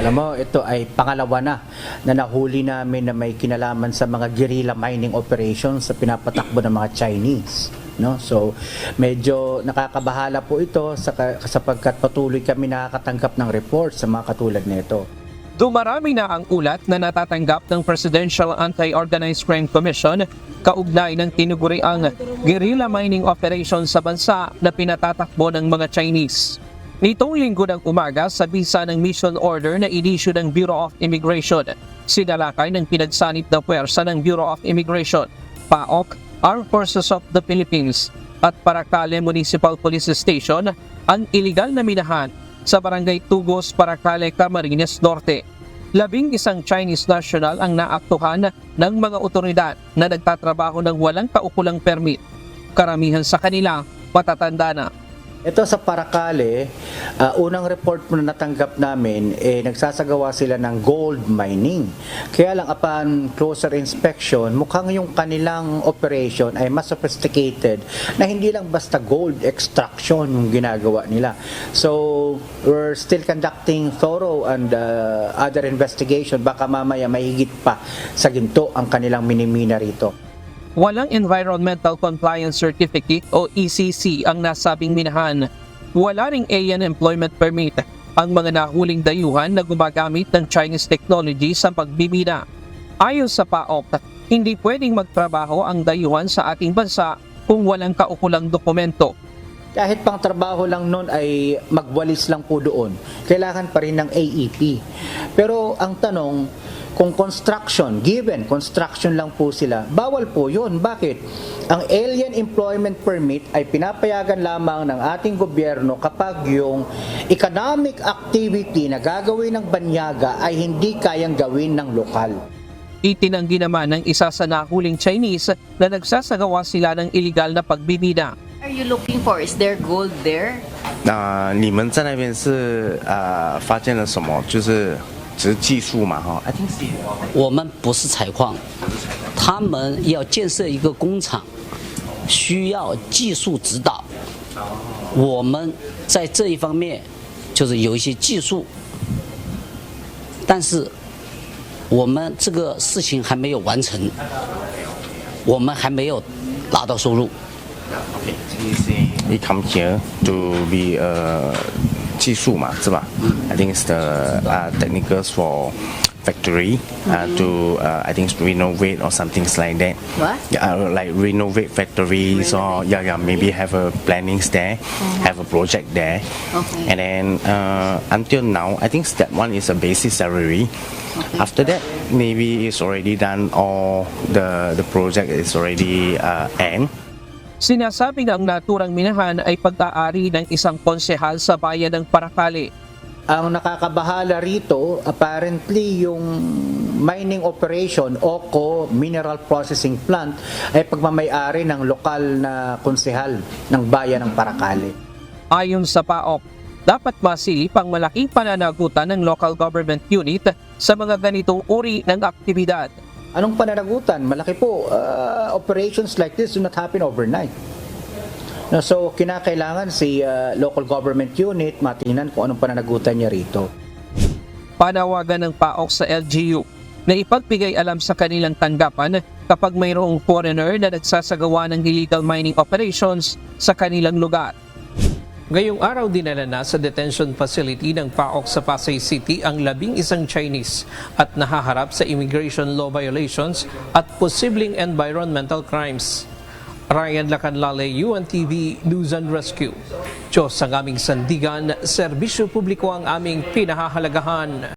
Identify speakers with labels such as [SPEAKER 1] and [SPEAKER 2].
[SPEAKER 1] Alam mo, ito ay pangalawa na nahuli namin na may kinalaman sa mga guerrilla mining operations sa pinapatakbo ng mga Chinese. No? So, medyo nakakabahala po ito sapagkat patuloy kami nakakatanggap ng report sa mga katulad nito.
[SPEAKER 2] Dumarami na ang ulat na natatanggap ng Presidential Anti-Organized Crime Commission kaugnay ng tinuguriang guerrilla mining operation sa bansa na pinatatakbo ng mga Chinese. Nitong linggo ng umaga sa bisa ng mission order na inisyu ng Bureau of Immigration, sinalakay ng pinagsanib na puwersa ng Bureau of Immigration, PAOK, Armed Forces of the Philippines at Paracale Municipal Police Station ang iligal na minahan sa Barangay Tugos, Paracale, Camarines Norte. 11 Chinese national ang naaktuhan ng mga otoridad na nagtatrabaho ng walang kaukulang permit. Karamihan sa kanila matatanda na.
[SPEAKER 1] Ito sa Paracale, unang report mo na natanggap namin, nagsasagawa sila ng gold mining. Kaya lang upon closer inspection, mukhang yung kanilang operation ay mas sophisticated na hindi lang basta gold extraction yung ginagawa nila. So, we're still conducting thorough and other investigation. Baka mamaya mahigit pa sa ginto ang kanilang minimina rito.
[SPEAKER 2] Walang Environmental Compliance Certificate o ECC ang nasabing minahan. Wala ring AN Employment Permit ang mga nahuling dayuhan na gumagamit ng Chinese technology sa pagbibina. Ayon sa PAOK, hindi pwedeng magtrabaho ang dayuhan sa ating bansa kung walang kaukulang dokumento.
[SPEAKER 1] Kahit pang trabaho lang nun ay magwalis lang po doon. Kailangan pa rin ng AEP. Pero ang tanong, kung given construction lang po sila, bawal po yun. Bakit? Ang Alien Employment Permit ay pinapayagan lamang ng ating gobyerno kapag yung economic activity na gagawin ng banyaga ay hindi kayang gawin ng lokal.
[SPEAKER 2] Itinanggi naman ng isa sa nahuling Chinese na nagsasagawa sila ng illegal na pagbibina.
[SPEAKER 3] Are you looking for? Is there gold there?
[SPEAKER 4] 你们在那边是发现了什么？就是只是技术嘛，哈。I think 是。
[SPEAKER 5] 我们不是采矿，他们要建设一个工厂，需要技术指导。我们在这一方面就是有一些技术，但是我们这个事情还没有完成，我们还没有拿到收入。
[SPEAKER 4] He come here to be 技术嘛，是吧？I think it's the technicals for factory to I think renovate or something like that.
[SPEAKER 3] What?
[SPEAKER 4] Like renovate factories or maybe have a plannings there, have a project there.
[SPEAKER 3] Okay.
[SPEAKER 4] And then until now, I think that one is a basic salary.
[SPEAKER 3] Okay.
[SPEAKER 4] After that, maybe it's already done or the project is already end.
[SPEAKER 2] Sinasabi na ang naturang minahan ay pag-aari ng isang konsehal sa bayan ng Paracale.
[SPEAKER 1] Ang nakakabahala rito, apparently yung mining operation, OCO, Mineral Processing Plant, ay pagmamay-ari ng lokal na konsehal ng bayan ng Paracale.
[SPEAKER 2] Ayon sa PAOK, dapat masilip ang malaking pananagutan ng local government unit sa mga ganitong uri ng aktibidad.
[SPEAKER 1] Anong pananagutan? Malaki po. Operations like this do not happen overnight. No, so, kinakailangan si local government unit matingnan kung anong pananagutan niya rito.
[SPEAKER 2] Panawagan ng PAOK sa LGU na ipagbigay alam sa kanilang tanggapan kapag mayroong foreigner na nagsasagawa ng illegal mining operations sa kanilang lugar. Ngayong araw dinala na sa detention facility ng PAOK sa Pasay City ang 11 Chinese at nahaharap sa immigration law violations at posibleng environmental crimes. Ryan Lacanlale, UNTV News and Rescue. Diyos ang aming sandigan, serbisyo publiko ang aming pinahahalagahan.